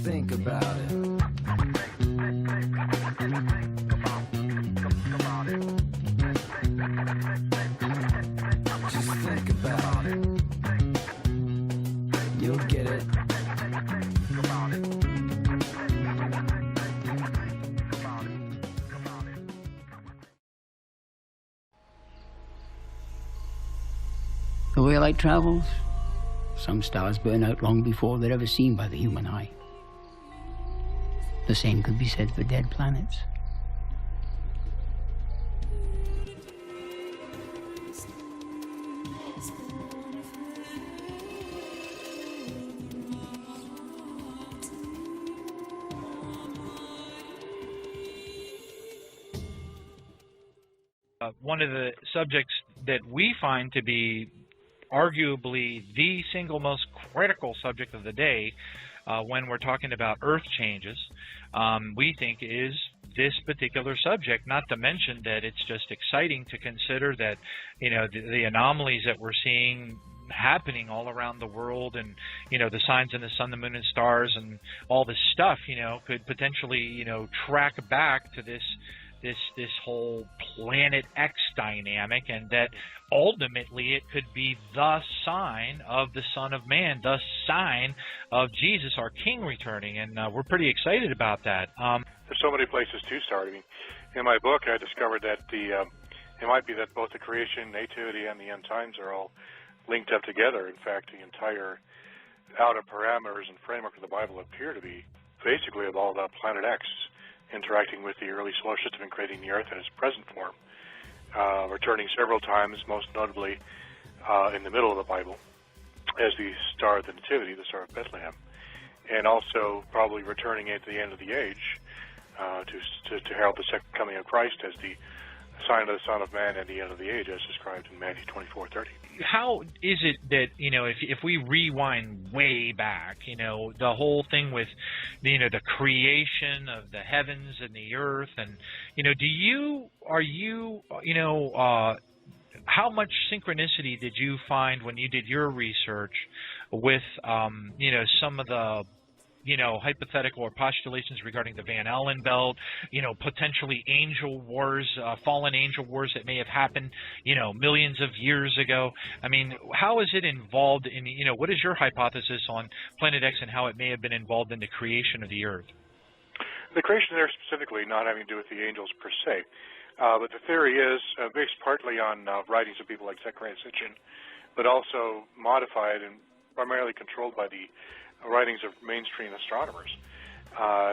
think about it. Just think about it. You'll get it. The way light travels, some stars burn out long before they're ever seen by the human eye. The same could be said for dead planets. One of the subjects that we find to be arguably the single most critical subject of the day when we're talking about Earth changes, we think is this particular subject, not to mention that it's just exciting to consider that, you know, the anomalies that we're seeing happening all around the world, and, you know, the signs in the sun, the moon, and stars, and all this stuff, you know, could potentially, you know, track back to this whole Planet X dynamic, and that ultimately it could be the sign of the Son of Man, the sign of Jesus, our King, returning, and we're pretty excited about that. There's so many places to start. I mean, in my book, I discovered that it might be that both the creation, nativity, and the end times are all linked up together. In fact, the entire outer parameters and framework of the Bible appear to be basically all about Planet X interacting with the early solar system and creating the Earth in its present form, returning several times, most notably in the middle of the Bible as the star of the Nativity, the Star of Bethlehem, and also probably returning at the end of the age to herald the second coming of Christ as the sign of the Son of Man and the end of the age, as described in Matthew 24:30. How is it that, you know, if we rewind way back, you know, the whole thing with, you know, the creation of the heavens and the earth, and, you know, how much synchronicity did you find when you did your research with, you know, some of the, you know, hypothetical or postulations regarding the Van Allen belt, you know, potentially angel wars, fallen angel wars that may have happened, you know, millions of years ago? I mean, how is it involved in, you know, what is your hypothesis on Planet X and how it may have been involved in the creation of the Earth? The creation there specifically not having to do with the angels per se, but the theory is based partly on writings of people like Zecharia Sitchin, but also modified and primarily controlled by the writings of mainstream astronomers.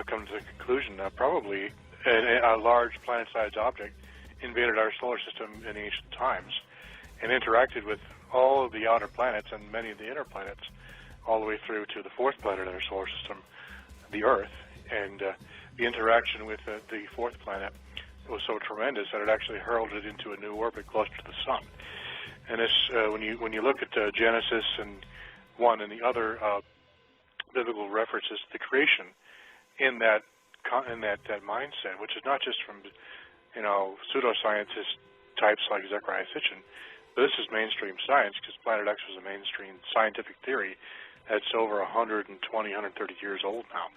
Come to the conclusion that probably a large planet-sized object invaded our solar system in ancient times and interacted with all of the outer planets and many of the inner planets, all the way through to the fourth planet in our solar system, the Earth. And the interaction with the fourth planet was so tremendous that it actually hurled it into a new orbit closer to the Sun. And this, when you look at Genesis and one and the other biblical references to the creation in that mindset, which is not just from, you know, pseudoscientist types like Zecharia Sitchin, but this is mainstream science, because Planet X was a mainstream scientific theory that's over 120, 130 years old now.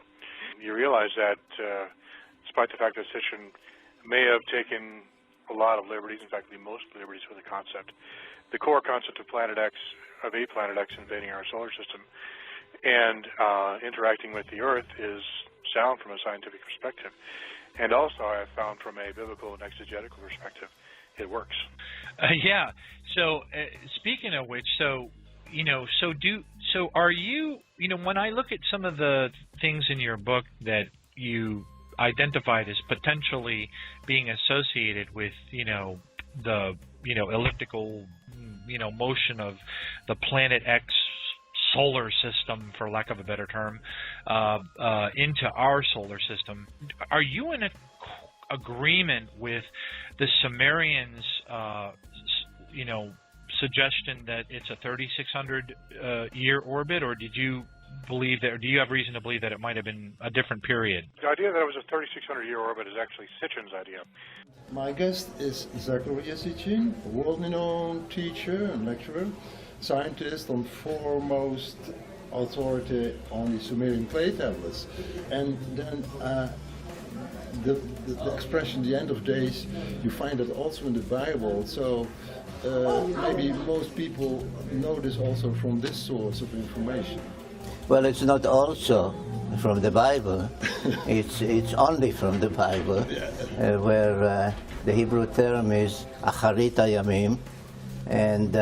You realize that despite the fact that Sitchin may have taken a lot of liberties, in fact the most liberties with the concept, the core concept of Planet X, of a Planet X invading our solar system and interacting with the Earth is sound from a scientific perspective. And also, I have found from a biblical and exegetical perspective, it works. Yeah. So speaking of which, so, you know, so are you, you know, when I look at some of the things in your book that you identified as potentially being associated with, you know, the, you know, elliptical, you know, motion of the Planet X solar system, for lack of a better term, into our solar system, are you in agreement with the Sumerians, you know, suggestion that it's a 3,600 year orbit, or did you believe that, or do you have reason to believe that it might have been a different period? The idea that it was a 3,600 year orbit is actually Sitchin's idea. My guest is Zecharia Sitchin, a world-renowned teacher and lecturer, scientist and foremost authority on the Sumerian clay tablets. And then the expression "the end of days," you find that also in the Bible. So maybe most people know this also from this source of information. Well, it's not also from the Bible. It's only from the Bible, where the Hebrew term is acharit hayamim, and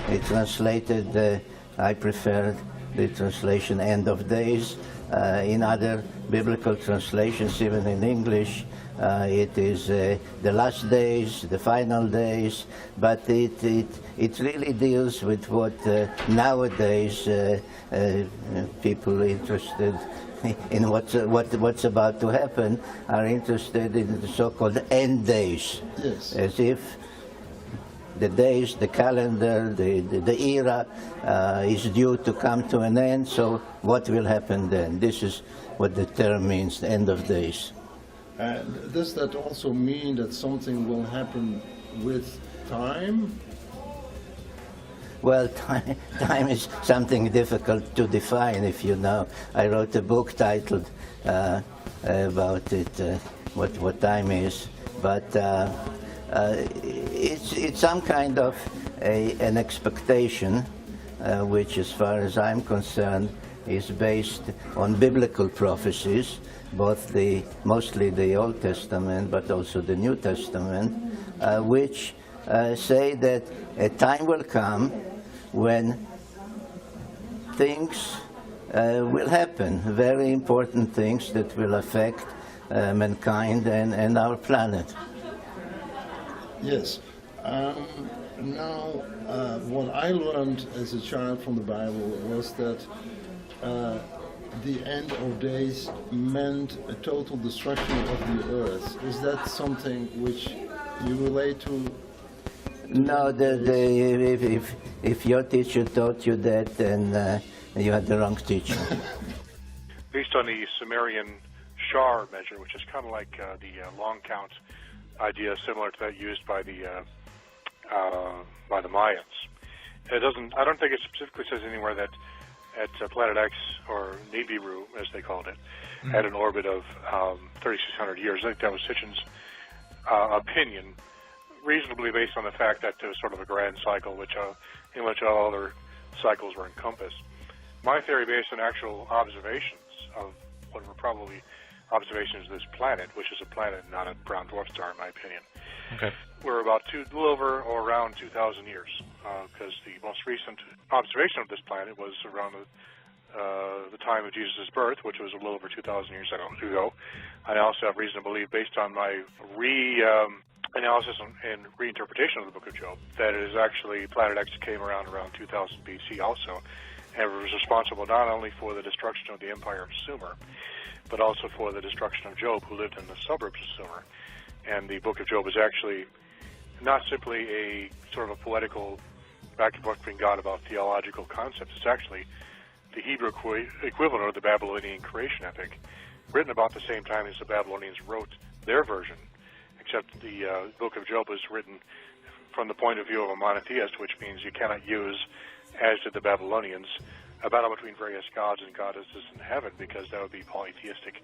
it's translated. I prefer the translation "end of days." In other biblical translations, even in English, it is the last days, the final days, but it really deals with what nowadays people interested in what's about to happen are interested in the so-called end days. Yes. As if the days, the calendar, the era is due to come to an end, so what will happen then? This is what the term means, the end of days. Does that also mean that something will happen with time? Well, time is something difficult to define, if you know. I wrote a book titled about it, what time is, but it's some kind of an expectation, which, as far as I'm concerned, is based on biblical prophecies, mostly the Old Testament, but also the New Testament, which say that a time will come when things will happen, very important things that will affect mankind and our planet. Yes. Now, what I learned as a child from the Bible was that the end of days meant a total destruction of the earth. Is that something which you relate to? No, if your teacher taught you that, then you had the wrong teacher. Based on the Sumerian Shar measure, which is kind of like the long count idea, similar to that used by the Mayans. It doesn't. I don't think it specifically says anywhere that at planet X, or Nibiru, as they called it, had an orbit of 3,600 years. I think that was Sitchin's opinion, reasonably based on the fact that there was sort of a grand cycle in which all other cycles were encompassed. My theory, based on actual observations of what were probably observations of this planet, which is a planet, not a brown dwarf star, in my opinion, we're about a little over or around 2,000 years, because the most recent observation of this planet was around the time of Jesus' birth, which was a little over 2,000 years ago. I also have reason to believe, based on my analysis and reinterpretation of the Book of Job, that it is actually planet X came around 2000 BC also, and was responsible not only for the destruction of the empire of Sumer, but also for the destruction of Job, who lived in the suburbs of Sumer. And the Book of Job is actually not simply a sort of a poetical back and forth between God about theological concepts. It's actually the Hebrew equivalent of the Babylonian creation epic, written about the same time as the Babylonians wrote their version, except the Book of Job was written from the point of view of a monotheist, which means you cannot use, as did the Babylonians, a battle between various gods and goddesses in heaven, because that would be polytheistic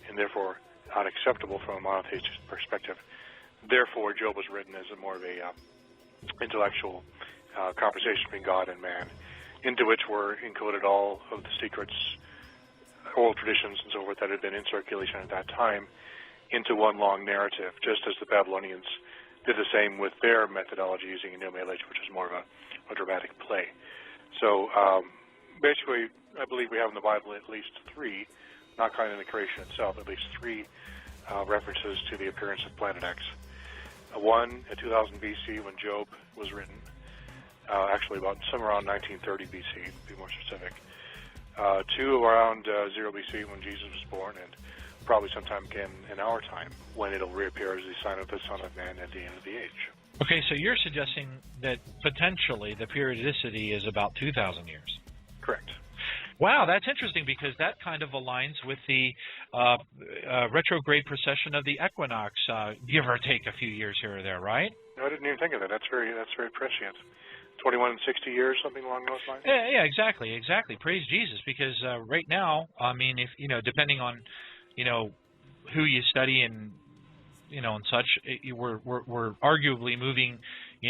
and therefore unacceptable from a monotheistic perspective. Therefore, Job was written as a more of a intellectual conversation between God and man, into which were included all of the secrets, oral traditions, and so forth that had been in circulation at that time, into one long narrative, just as the Babylonians did the same with their methodology using a new age, which is more of a dramatic play. So basically, I believe we have in the Bible at least three, not counting the creation itself, at least three references to the appearance of planet X. One at 2000 BC when Job was written, actually about somewhere around 1930 BC, to be more specific. Two around 0 BC when Jesus was born, and probably sometime again in our time when it'll reappear as the sign of the Son of Man at the end of the age. Okay, so you're suggesting that potentially the periodicity is about 2,000 years. Correct. Wow, that's interesting, because that kind of aligns with the retrograde precession of the equinox, give or take a few years here or there, right? No, I didn't even think of that. That's very prescient. 21 and 60 years, something along those lines? Yeah, exactly. Praise Jesus, because right now, I mean, if depending on, who you study and and such, we're arguably moving,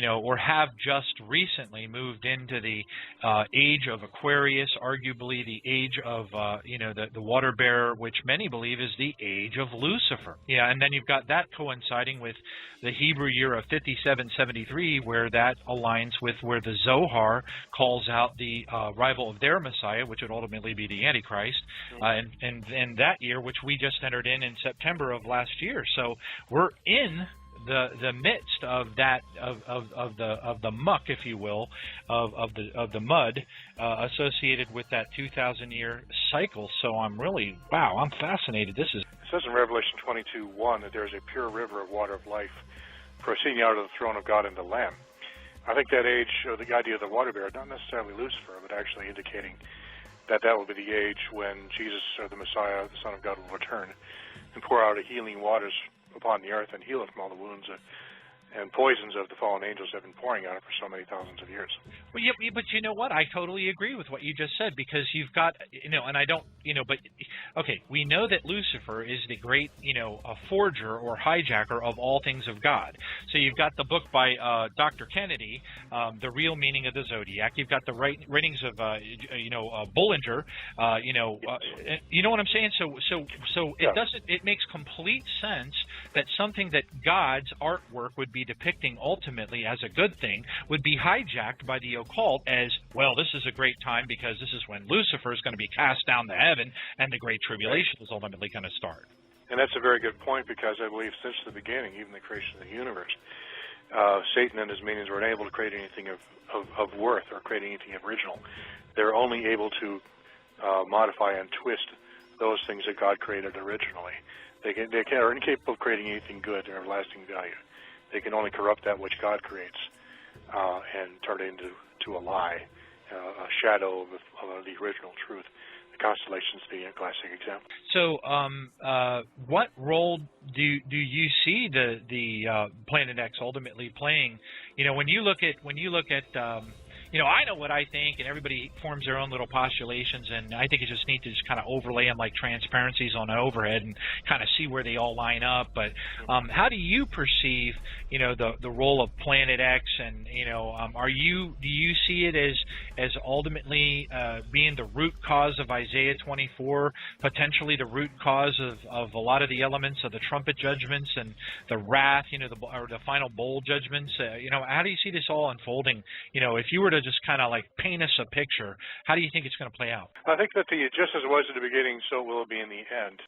or have just recently moved into the age of Aquarius, arguably the age of, the water bearer, which many believe is the age of Lucifer. Yeah, and then you've got that coinciding with the Hebrew year of 5773, where that aligns with where the Zohar calls out the rival of their Messiah, which would ultimately be the Antichrist, and that year, which we just entered in September of last year. So we're in the midst of that of the muck, if you will, of the mud associated with that 2,000-year cycle. So I'm fascinated. It says in Revelation 22:1 that there's a pure river of water of life proceeding out of the throne of God and the Lamb. I think that age, or the idea of the water bearer, not necessarily Lucifer, but actually indicating that will be the age when Jesus, or the Messiah, the Son of God, will return and pour out healing waters upon the earth and heal it from all the wounds and poisons of the fallen angels have been pouring out it for so many thousands of years. Well, yeah, but you know what? I totally agree with what you just said, because you've got, and I don't, but, okay, we know that Lucifer is the great, a forger or hijacker of all things of God. So you've got the book by Dr. Kennedy, The Real Meaning of the Zodiac. You've got the writings of, Bullinger, you know what I'm saying? So it doesn't, it makes complete sense that something that God's artwork would be depicting ultimately as a good thing would be hijacked by the occult as, well, this is a great time because this is when Lucifer is going to be cast down to heaven and the Great Tribulation is ultimately going to start. And that's a very good point, because I believe since the beginning, even the creation of the universe, Satan and his minions were unable to create anything of worth or create anything original. They're only able to modify and twist those things that God created originally. They are incapable of creating anything good or lasting value. They can only corrupt that which God creates and turn it into a lie, a shadow of the original truth. The constellations being a classic example. So, what role do you see the Planet X ultimately playing? When you look at I know what I think, and everybody forms their own little postulations, and I think it's just neat to just kind of overlay them like transparencies on an overhead and kind of see where they all line up. But how do you perceive, the role of Planet X, and do you see it as ultimately being the root cause of Isaiah 24, potentially the root cause of a lot of the elements of the trumpet judgments and the wrath, or the final bowl judgments? How do you see this all unfolding? If you were to just kind of like paint us a picture, how do you think it's going to play out? I think that just as it was at the beginning, so will it be in the end.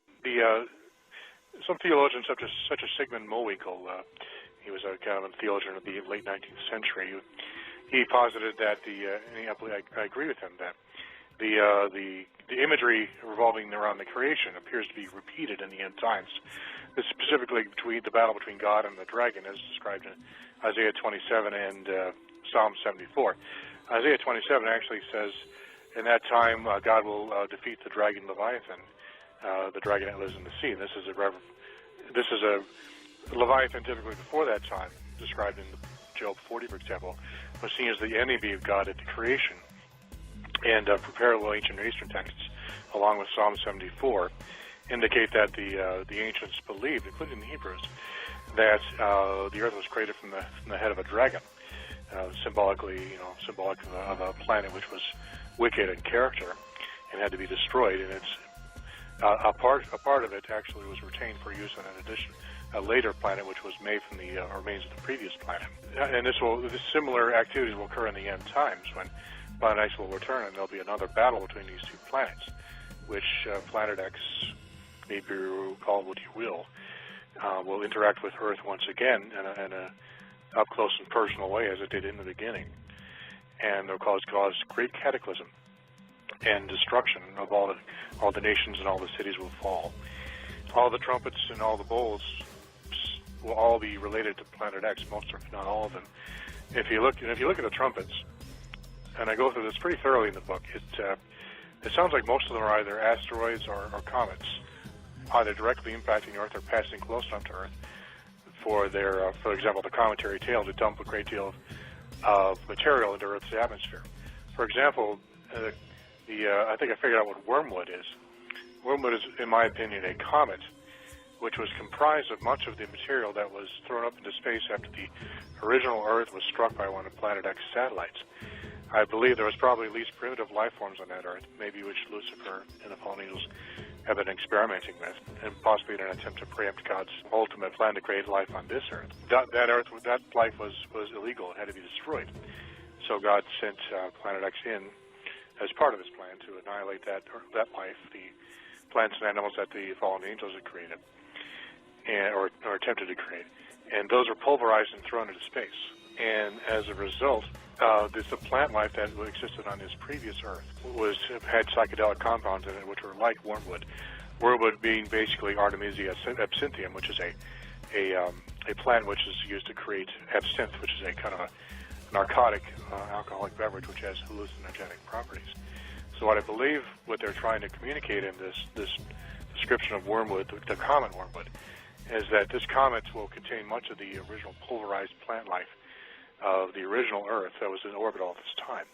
Some theologians, such as Sigmund Mowinkle, he was a kind of a theologian of the late 19th century. He posited that I agree with him, that the imagery revolving around the creation appears to be repeated in the end times. This specifically between the battle between God and the dragon, as described in Isaiah 27 and Psalm 74. Isaiah 27 actually says, in that time God will defeat the dragon Leviathan, the dragon that lives in the sea. This is a Leviathan typically before that time, described in Job 40, for example, was seen as the enemy of God at the creation. And parallel ancient Eastern texts, along with Psalm 74, indicate that the ancients believed, including the Hebrews, that the earth was created from the head of a dragon. Symbolic of a planet which was wicked in character and had to be destroyed, and it's a part of it actually was retained for use on a later planet which was made from the remains of the previous planet. And similar activities will occur in the end times when Planet X will return, and there'll be another battle between these two planets, which Planet X, Nibiru, call it what you will interact with Earth once again in a up close and personal way, as it did in the beginning, and they'll cause great cataclysm and destruction of all the nations, and all the cities will fall. All the trumpets and all the bowls will all be related to Planet X, most if not all of them. If you look at the trumpets, and I go through this pretty thoroughly in the book, it sounds like most of them are either asteroids or comets, either directly impacting Earth or passing close enough to Earth for example, the cometary tail to dump a great deal of material into Earth's atmosphere. For example, I think I figured out what wormwood is. Wormwood is, in my opinion, a comet, which was comprised of much of the material that was thrown up into space after the original Earth was struck by one of Planet X satellites. I believe there was probably at least primitive life forms on that Earth, maybe which Lucifer and the fallen angels have been experimenting with, and possibly in an attempt to preempt God's ultimate plan to create life on this Earth. That life was illegal; it had to be destroyed. So God sent Planet X in as part of his plan to annihilate that life, the plants and animals that the fallen angels had created, or attempted to create, and those were pulverized and thrown into space. And as a result, the plant life that existed on this previous Earth had psychedelic compounds in it, which were like wormwood. Wormwood being basically Artemisia absinthium, which is a plant which is used to create absinthe, which is a kind of a narcotic alcoholic beverage which has hallucinogenic properties. So what I believe what they're trying to communicate in this description of wormwood, the comet wormwood, is that this comet will contain much of the original pulverized plant life of the original Earth that was in orbital at this time.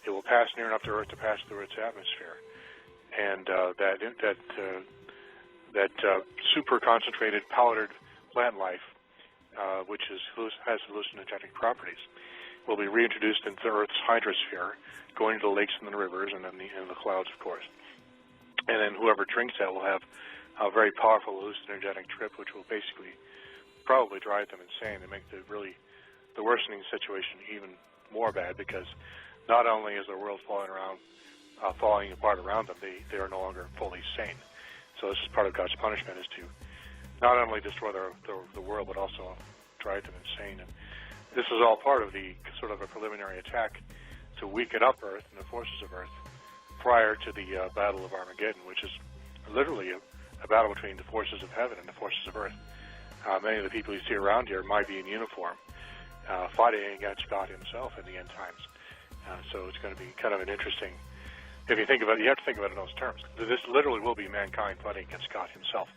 It will pass near enough to Earth to pass through its atmosphere, and that super concentrated powdered plant life, which has hallucinogenic properties, will be reintroduced into Earth's hydrosphere, going to the lakes and the rivers, and then the clouds, of course. And then whoever drinks that will have a very powerful hallucinogenic trip, which will basically probably drive them insane and make the worsening situation even more bad, because not only is the world falling apart around them, they are no longer fully sane. So this is part of God's punishment, is to not only destroy the world, but also drive them insane. And this is all part of the sort of a preliminary attack to weaken up Earth and the forces of Earth prior to the Battle of Armageddon, which is literally a battle between the forces of heaven and the forces of Earth. Many of the people you see around here might be in uniform, fighting against God himself in the end times. So it's going to be kind of an interesting, if you think about it, you have to think about it in those terms. This literally will be mankind fighting against God himself,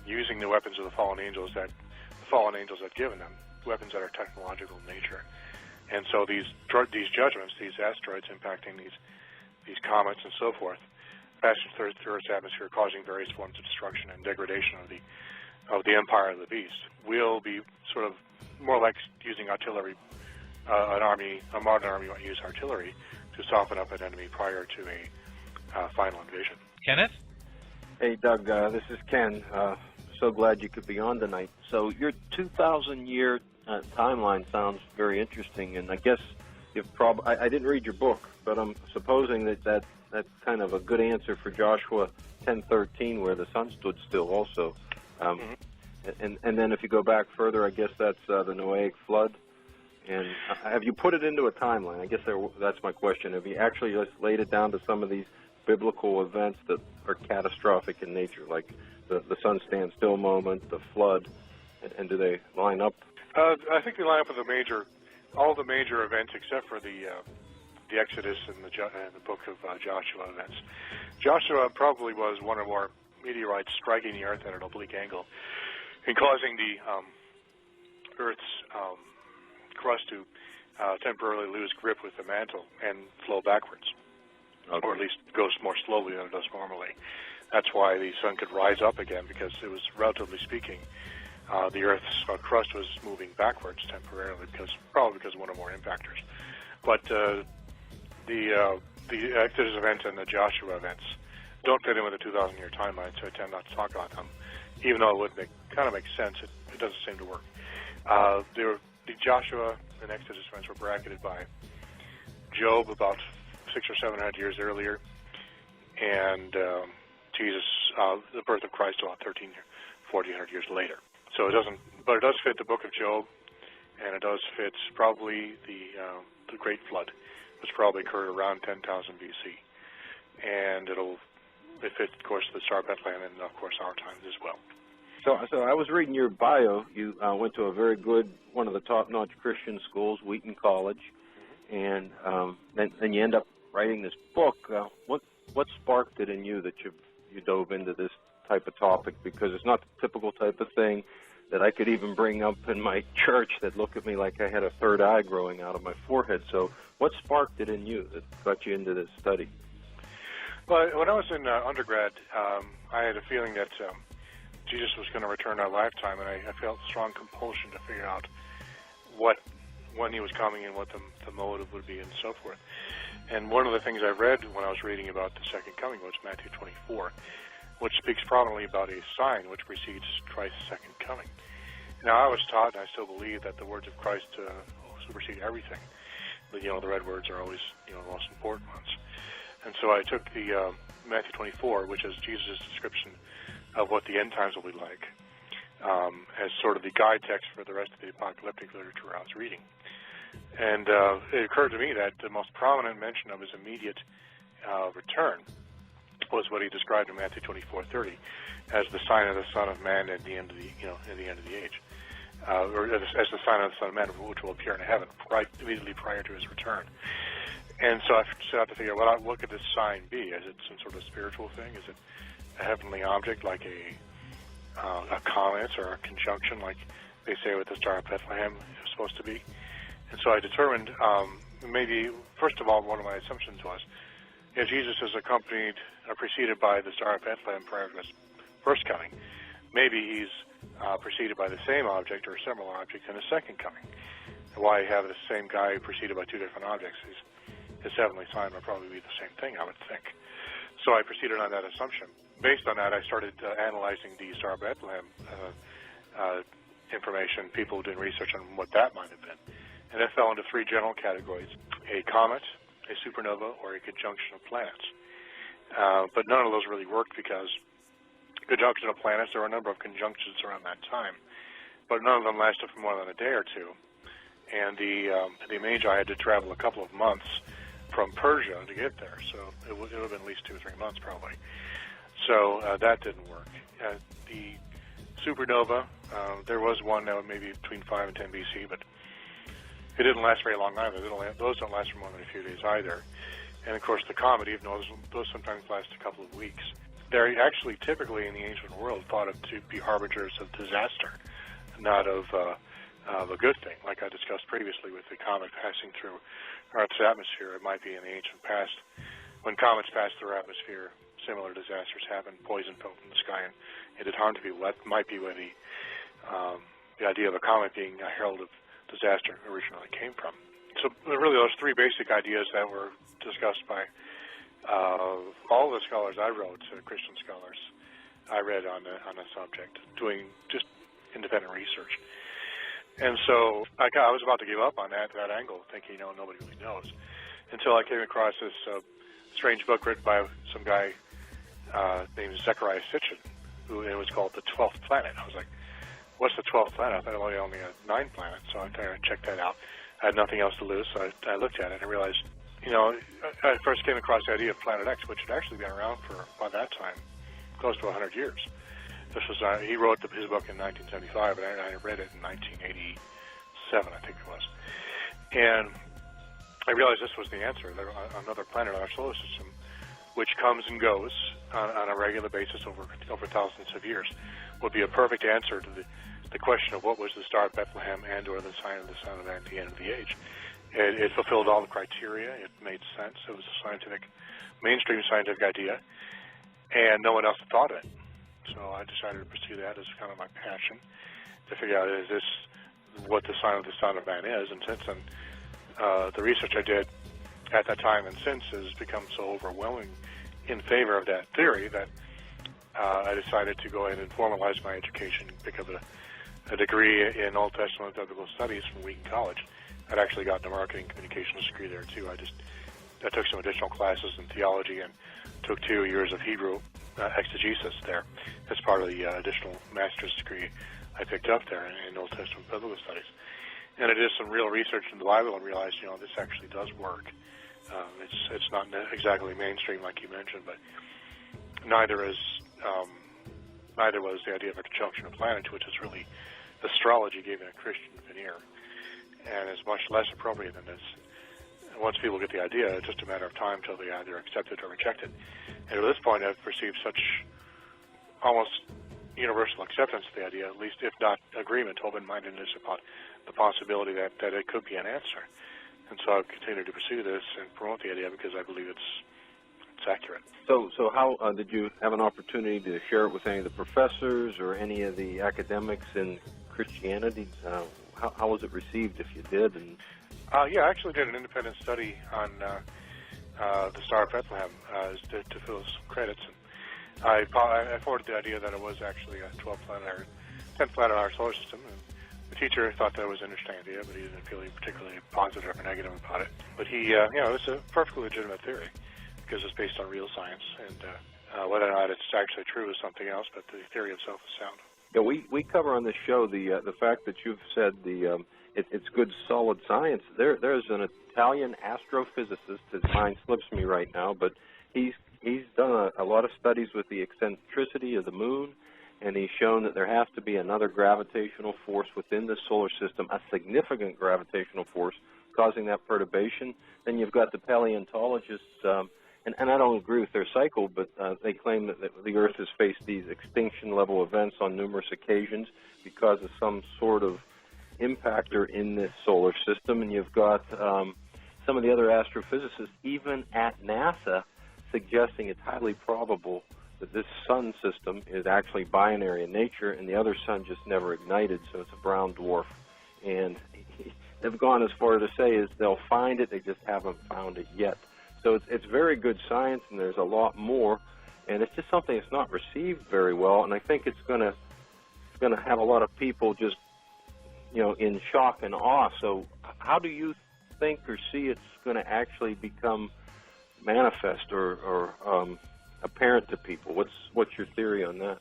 using the weapons of the fallen angels had given them, weapons that are technological in nature. And so these judgments, these asteroids impacting these comets and so forth, passing through Earth's atmosphere, causing various forms of destruction and degradation of the empire of the beast, will be sort of more like using artillery. A modern army might use artillery to soften up an enemy prior to a final invasion. Kenneth? Hey, Doug, this is Ken. So glad you could be on tonight. So your 2,000-year timeline sounds very interesting, and I guess I didn't read your book, but I'm supposing that's kind of a good answer for Joshua 10:13, where the sun stood still also. And then if you go back further, I guess that's the Noahic flood. And have you put it into a timeline? I guess that's my question. Have you actually just laid it down to some of these biblical events that are catastrophic in nature, like the sun stand still moment, the flood, and do they line up? I think they line up with all the major events except for the Exodus and the book of Joshua events. Joshua probably was one or more meteorites striking the Earth at an oblique angle and causing the Earth's crust to temporarily lose grip with the mantle and flow backwards, or at least go more slowly than it does normally. That's why the sun could rise up again, because it was, relatively speaking, the Earth's crust was moving backwards temporarily, probably because of one or more impactors. But the Exodus event and the Joshua events don't fit in with the 2,000-year timeline, so I tend not to talk about them, even though it would kind of make sense. It doesn't seem to work. The Joshua and Exodus events were bracketed by Job about 600 or 700 years earlier, and Jesus, the birth of Christ, about 1,400 years later. So it doesn't, but it does fit the book of Job, and it does fit probably the Great Flood, which probably occurred around 10,000 BC, and it fits, of course, the Star of Bethlehem and, of course, our times as well. So I was reading your bio. You went to a very good, one of the top-notch Christian schools, Wheaton College, and then you end up writing this book. What sparked it in you that you dove into this type of topic? Because it's not the typical type of thing that I could even bring up in my church that look at me like I had a third eye growing out of my forehead. So what sparked it in you that got you into this study? Well, when I was in undergrad, I had a feeling that Jesus was going to return in our lifetime, and I felt strong compulsion to figure out when he was coming and what the motive would be and so forth. And one of the things I read when I was reading about the second coming was Matthew 24, which speaks prominently about a sign which precedes Christ's second coming. Now, I was taught, and I still believe, that the words of Christ supersede everything. The red words are always, the most important ones. And so I took the Matthew 24, which is Jesus' description of what the end times will be like, as sort of the guide text for the rest of the apocalyptic literature I was reading. And it occurred to me that the most prominent mention of his immediate return was what he described in Matthew 24:30 as the sign of the Son of Man at the end of the age, or as the sign of the Son of Man, which will appear in heaven immediately prior to his return. And so I set out to figure out, what could this sign be? Is it some sort of spiritual thing? Is it a heavenly object like a comet or a conjunction like they say with the Star of Bethlehem is supposed to be? And so I determined maybe, first of all, one of my assumptions was, Jesus is accompanied or preceded by the Star of Bethlehem prior to his first coming. Maybe he's preceded by the same object or a similar object in his second coming. Why have the same guy preceded by two different objects? His heavenly sign would probably be the same thing, I would think. So I proceeded on that assumption. Based on that, I started analyzing the Star of Bethlehem information, people doing research on what that might have been. And it fell into three general categories: a comet, a supernova, or a conjunction of planets. But none of those really worked because conjunction of planets, there were a number of conjunctions around that time, but none of them lasted for more than a day or two. And the Magi had to travel a couple of months from Persia to get there, so it would have been at least 2 or 3 months probably. So that didn't work. The supernova, there was one that was maybe between 5 and 10 BC, but it didn't last very long either. Those don't last for more than a few days either. And of course the comet, even though those sometimes last a couple of weeks, they're actually typically in the ancient world thought of to be harbingers of disaster, not of a good thing. Like I discussed previously with the comet passing through Earth's atmosphere, it might be in the ancient past. When comets pass through our atmosphere, similar disasters happen, poison fell from the sky, and it did harm to people. That might be where the idea of a comet being a herald of disaster originally came from. So really those three basic ideas that were discussed by all the scholars I wrote, Christian scholars, I read on the subject, doing just independent research. And so I was about to give up on that angle, thinking, nobody really knows, until I came across this strange book written by some guy named Zecharia Sitchin, it was called The 12th Planet. I was like, what's the 12th planet? I thought it only had 9 planets, so I checked that out. I had nothing else to lose, so I looked at it and I realized, I first came across the idea of Planet X, which had actually been around for, by that time, close to 100 years. This was he wrote his book in 1975, and I read it in 1987, I think it was. And I realized this was the answer. There, another planet on our solar system, which comes and goes on a regular basis over thousands of years, would be a perfect answer to the question of what was the Star of Bethlehem and or the sign of the Son of Man at the end of the age. It fulfilled all the criteria. It made sense. It was a mainstream scientific idea, and no one else had thought of it. So I decided to pursue that as kind of my passion, to figure out, is this what the sign of the Son of Man is? And since then, the research I did at that time and since has become so overwhelming in favor of that theory that I decided to go ahead and formalize my education, pick up a degree in Old Testament biblical studies from Wheaton College. I'd actually gotten a marketing communications degree there too. I took some additional classes in theology and took 2 years of Hebrew exegesis there as part of the additional master's degree I picked up there in Old Testament biblical studies. And I did some real research in the Bible and realized, this actually does work. It's not exactly mainstream like you mentioned, but neither was the idea of a conjunction of planets, which is really astrology given a Christian veneer, and is much less appropriate than this. Once people get the idea, it's just a matter of time till they either accept it or reject it. And at this point, I've perceived such almost universal acceptance of the idea, at least if not agreement, open-mindedness about the possibility that it could be an answer. And so I've continued to pursue this and promote the idea because I believe it's accurate. So how did you have an opportunity to share it with any of the professors or any of the academics in Christianity? How was it received, if you did? And yeah, I actually did an independent study on the Star of Bethlehem to fill some credits. And I forwarded the idea that it was actually a 10th planet in our solar system. And the teacher thought that was an interesting idea, but he didn't feel particularly positive or negative about it. But he, it's a perfectly legitimate theory because it's based on real science. And whether or not it's actually true is something else, but the theory itself is sound. Yeah, we cover on this show the fact that you've said it's good solid science. There's an Italian astrophysicist. His mind slips me right now, but he's done a lot of studies with the eccentricity of the moon, and he's shown that there has to be another gravitational force within the solar system, a significant gravitational force causing that perturbation. Then you've got the paleontologists. And I don't agree with their cycle, but they claim that the Earth has faced these extinction-level events on numerous occasions because of some sort of impactor in this solar system. And you've got some of the other astrophysicists, even at NASA, suggesting it's highly probable that this sun system is actually binary in nature, and the other sun just never ignited, so it's a brown dwarf. And they've gone as far to say is they'll find it, they just haven't found it yet. So it's very good science, and there's a lot more, and it's just something that's not received very well. And I think it's going to have a lot of people just, in shock and awe. So how do you think or see it's going to actually become manifest or apparent to people? What's your theory on that?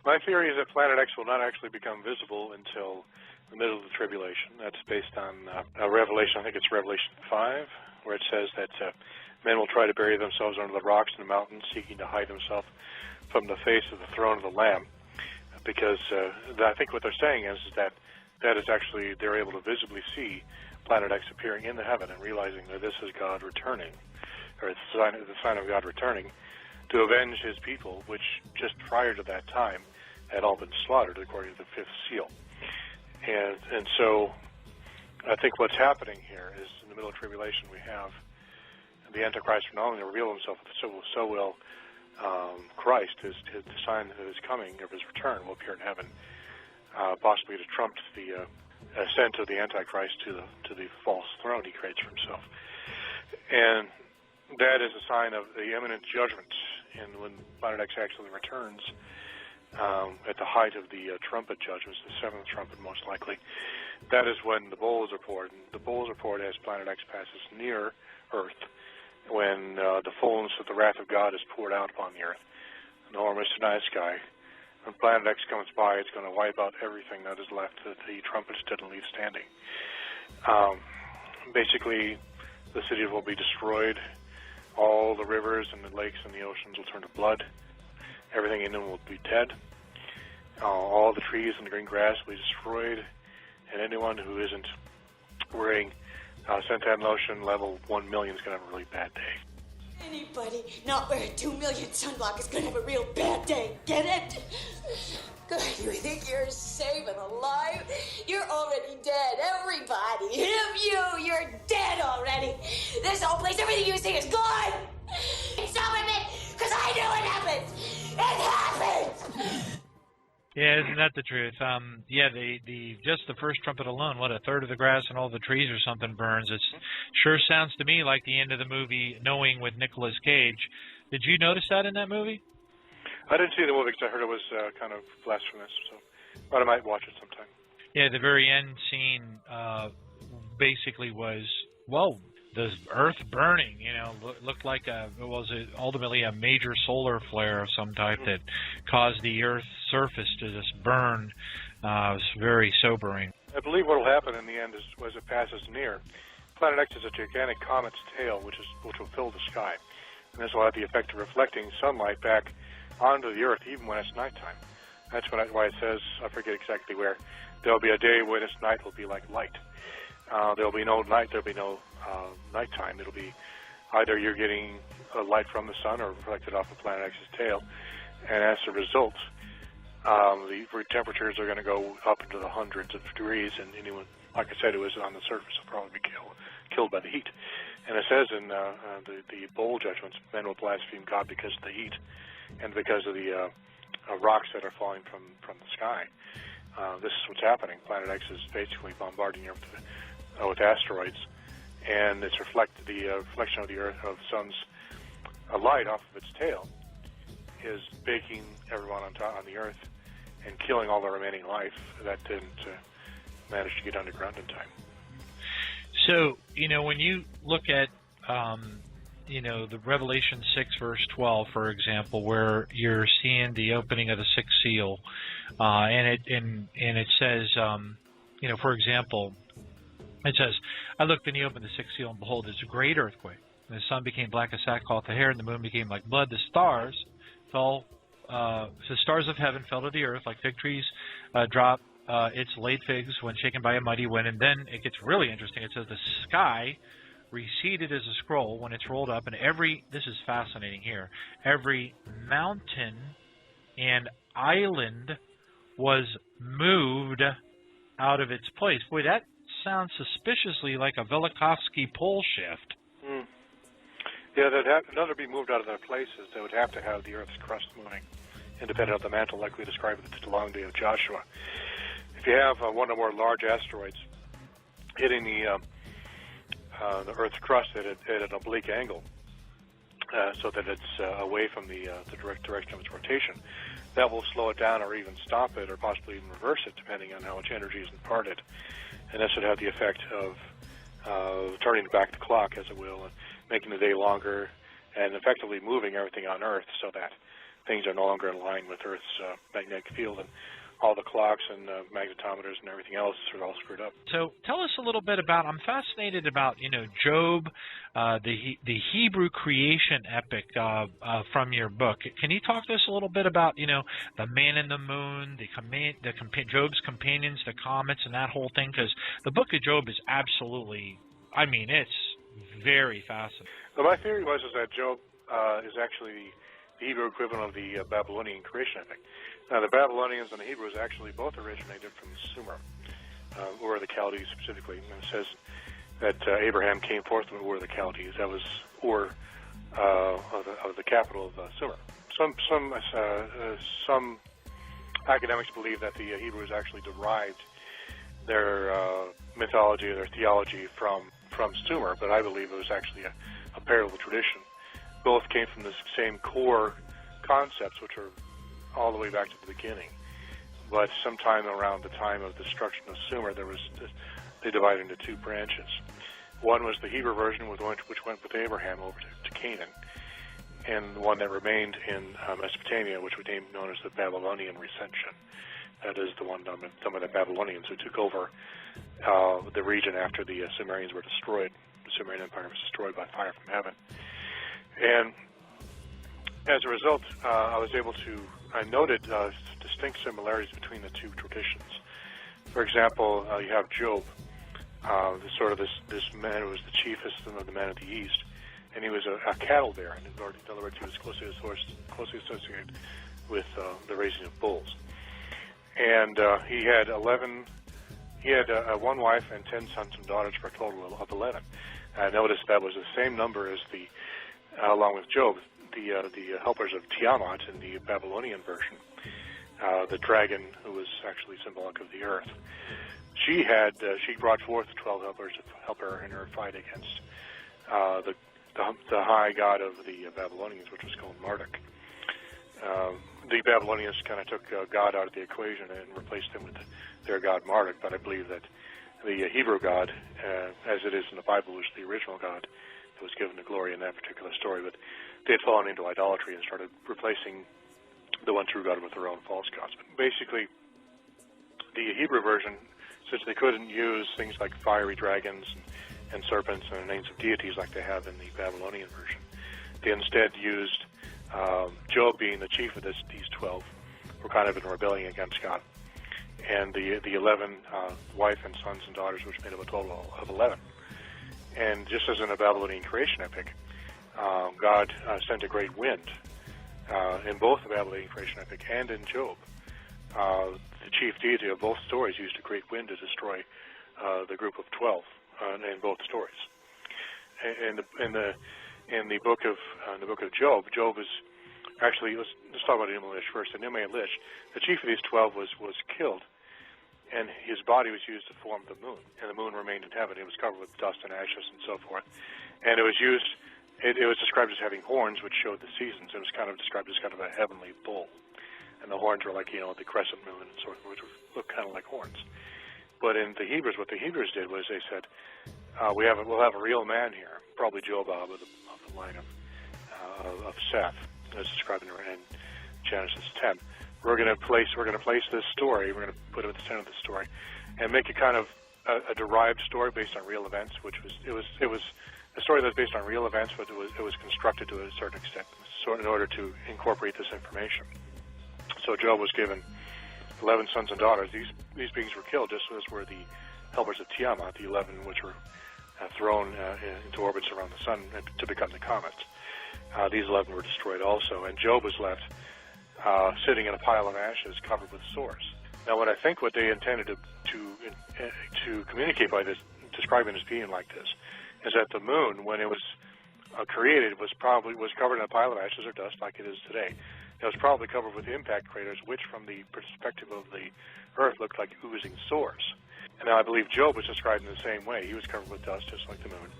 My theory is that Planet X will not actually become visible until the middle of the tribulation. That's based on a revelation. I think it's Revelation 5. Where it says that men will try to bury themselves under the rocks in the mountains, seeking to hide themselves from the face of the throne of the Lamb. Because I think what they're saying is that is actually, they're able to visibly see Planet X appearing in the heaven and realizing that this is God returning, or it's the sign of God returning to avenge his people, which just prior to that time had all been slaughtered according to the fifth seal. And so I think what's happening here is in the middle of tribulation we have the Antichrist will not only reveal himself, so will Christ, his sign of his coming, of his return, will appear in heaven, possibly to trump the ascent of the Antichrist to the false throne he creates for himself. And that is a sign of the imminent judgment. And when Planet X actually returns at the height of the trumpet judgments, the seventh trumpet most likely, that is when the bowls are poured. And the bowls are poured as Planet X passes near Earth, when the fullness of the wrath of God is poured out upon the Earth, an enormous night sky. When Planet X comes by, it's going to wipe out everything that is left that the trumpets didn't leave standing. Basically, the city will be destroyed. All the rivers and the lakes and the oceans will turn to blood. Everything in them will be dead. All the trees and the green grass will be destroyed. And anyone who isn't wearing suntan lotion level 1 million is going to have a really bad day. Anybody not wearing 2 million sunblock is going to have a real bad day. Get it? God, you think you're safe and alive? You're already dead. Everybody. You're dead already. This whole place, everything you see is gone. Stop it, because I know it happens. It happens. Yeah, isn't that the truth? Yeah, just the first trumpet alone, what, a third of the grass and all the trees or something burns. It sure sounds to me like the end of the movie Knowing with Nicolas Cage. Did you notice that in that movie? I didn't see the movie because I heard it was kind of blasphemous, but I might watch it sometime. Yeah, the very end scene basically was, well, the Earth burning, looked like it was ultimately a major solar flare of some type that caused the Earth's surface to just burn. It was very sobering. I believe what will happen in the end is, as it passes near, Planet X is a gigantic comet's tail, which will fill the sky. And this will have the effect of reflecting sunlight back onto the Earth, even when it's nighttime. That's why it says, I forget exactly where, there'll be a day when its night will be like light. There'll be no night, there'll be no nighttime. It'll be either you're getting a light from the sun or reflected off of Planet X's tail, and as a result, The temperatures are going to go up into the hundreds of degrees, and anyone, like I said, who is on the surface will probably be killed by the heat. And it says in the bowl judgments, men will blaspheme God because of the heat and because of the rocks that are falling from the sky. This is what's happening. Planet X is basically bombarding Earth with asteroids, and it's the reflection of the Earth, of the sun's light off of its tail, is baking everyone on the Earth and killing all the remaining life that didn't manage to get underground in time. So, when you look at, the Revelation 6, verse 12, for example, where you're seeing the opening of the sixth seal, and it says, for example, it says, I looked and he opened the sixth seal, and behold, there's a great earthquake. And the sun became black as sackcloth of hair, and the moon became like blood. The stars fell, the stars of heaven fell to the earth like fig trees drop its late figs when shaken by a mighty wind. And then it gets really interesting. It says the sky receded as a scroll when it's rolled up, and this is fascinating here, every mountain and island was moved out of its place. Boy, that sounds suspiciously like a Velikovsky pole shift. Yeah, in order to be moved out of their places, they would have to have the Earth's crust moving, independent of the mantle, like we described at the long day of Joshua. If you have one or more large asteroids hitting the Earth's crust at an oblique angle, so that it's away from the direct direction of its rotation, that will slow it down or even stop it or possibly even reverse it, depending on how much energy is imparted. And this would have the effect of turning back the clock, as it will, and making the day longer and effectively moving everything on Earth so that things are no longer in line with Earth's magnetic field, and all the clocks and magnetometers and everything else are all screwed up. So tell us a little bit about, I'm fascinated about, Job, the Hebrew creation epic from your book. Can you talk to us a little bit about, the man in the moon, Job's companions, the comets, and that whole thing? Because the book of Job is absolutely, it's very fascinating. Well, my theory is that Job is actually the Hebrew equivalent of the Babylonian creation epic. Now, the Babylonians and the Hebrews actually both originated from Sumer, Ur of the Chaldees specifically. And it says that Abraham came forth from Ur of the Chaldees. That was Ur of the capital of Sumer. Some academics believe that the Hebrews actually derived their mythology or their theology from Sumer, but I believe it was actually a parallel tradition. Both came from the same core concepts, which are all the way back to the beginning. But sometime around the time of the destruction of Sumer, they divided into two branches. One was the Hebrew version, which went with Abraham over to Canaan, and the one that remained in Mesopotamia, which became known as the Babylonian Recension. That is the one done by the Babylonians, who took over the region after the Sumerians were destroyed. The Sumerian Empire was destroyed by fire from heaven. And as a result, I noted distinct similarities between the two traditions. For example, you have Job, this man who was the chiefest of the men of the East, and he was a cattle bearer. In other words, he was closely associated with the raising of bulls. And he had one wife and 10 sons and daughters for a total of 11. Notice that was the same number as along with Job, the helpers of Tiamat in the Babylonian version, the dragon who was actually symbolic of the earth. She brought forth 12 helpers to help her in her fight against the high god of the Babylonians, which was called Marduk. The Babylonians kind of took God out of the equation and replaced him with their god Marduk, but I believe that the Hebrew God, as it is in the Bible, was the original God that was given the glory in that particular story, but they had fallen into idolatry and started replacing the one true God with their own false gods. But basically, the Hebrew version, since they couldn't use things like fiery dragons and serpents and the names of deities like they have in the Babylonian version, they instead used Job being the chief of these 12, were kind of in rebellion against God, and the 11 wife and sons and daughters, which made up a total of 11. And just as in a Babylonian creation epic, God sent a great wind in both the Babylonian creation epic and in Job the chief deity of both stories used a great wind to destroy the group of 12 in both stories. In the book of Job, Job is actually, let's talk about Enuma Elish first. In Enuma Elish, the chief of these 12 was killed, and his body was used to form the moon, and the moon remained in heaven. It was covered with dust and ashes and so forth, and it was used. It was described as having horns, which showed the seasons. It was kind of described as kind of a heavenly bull, and the horns were like the crescent moon and so forth, which looked kind of like horns. But in the Hebrews, what the Hebrews did was they said, we'll have a real man here, probably Jobab of the line of Seth, as described in Genesis 10. We're going to place this story. We're going to put it at the center of the story, and make it kind of a derived story based on real events. It was a story that's based on real events, but it was constructed to a certain extent, so in order to incorporate this information. So Job was given 11 sons and daughters. These beings were killed, just as were the helpers of Tiamat, the 11 which were thrown into orbits around the sun to become the comets. These 11 were destroyed also, and Job was left sitting in a pile of ashes covered with sores. Now, what I think what they intended to communicate by this, describing his being like this, is that the moon, when it was created, was covered in a pile of ashes or dust like it is today. It was probably covered with impact craters, which, from the perspective of the Earth, looked like oozing sores. And now I believe Job was described in the same way. He was covered with dust, just like the moon,